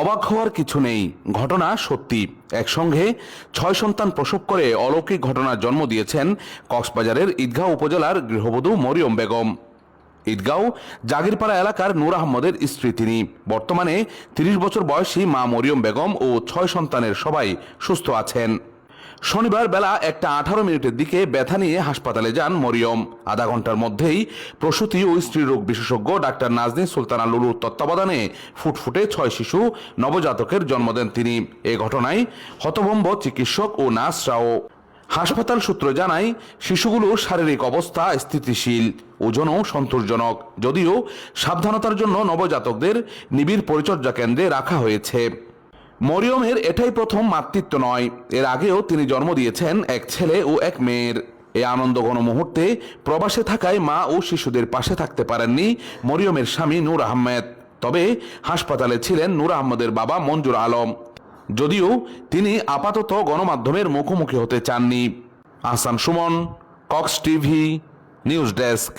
অবাক হওয়ার কিছু নেই, ঘটনা সত্যি। একসঙ্গে 6 সন্তান প্রসব করে অলৌকিক ঘটনার জন্ম দিয়েছেন কক্সবাজারের ঈদগাঁও উপজেলার গৃহবধূ মরিয়ম বেগম। ঈদগাঁও জাগিরপাড়া এলাকার নূর আহমদের স্ত্রী তিনি। বর্তমানে 30 বছর বয়সী মা মরিয়ম বেগম ও 6 সন্তানের সবাই সুস্থ আছেন। শনিবার বেলা 1:18 দিকে ব্যথা নিয়ে হাসপাতালে যান মরিয়ম। আধা ঘন্টার মধ্যেই প্রসূতি ও স্ত্রীরোগ বিশেষজ্ঞ ডাক্তার নাজনীন সুলতানা লুলুর তত্ত্বাবধানে ফুটফুটে 6 শিশু নবজাতকের জন্ম দেন তিনি। এ ঘটনায় হতভম্ব চিকিৎসক ও নার্সরাও। হাসপাতাল সূত্র জানায়, শিশুগুলোর শারীরিক অবস্থা স্থিতিশীল, ওজনও সন্তোষজনক। যদিও সাবধানতার জন্য নবজাতকদের নিবিড় পরিচর্যা কেন্দ্রে রাখা হয়েছে। মরিয়মের এটাই প্রথম মাতৃত্ব নয়, এর আগেও তিনি জন্ম দিয়েছেন এক ছেলে ও এক মেয়ের। এই আনন্দঘন মুহূর্তে প্রবাসে থাকায় মা ও শিশুদের পাশে থাকতে পারেননি মরিয়মের স্বামী নূর আহমেদ। তবে হাসপাতালে ছিলেন নূর আহমেদের বাবা মঞ্জুর আলম, যদিও তিনি আপাতত গণমাধ্যমের মুখোমুখি হতে চাননি। Ahsan Suman, Cox TV, news desk.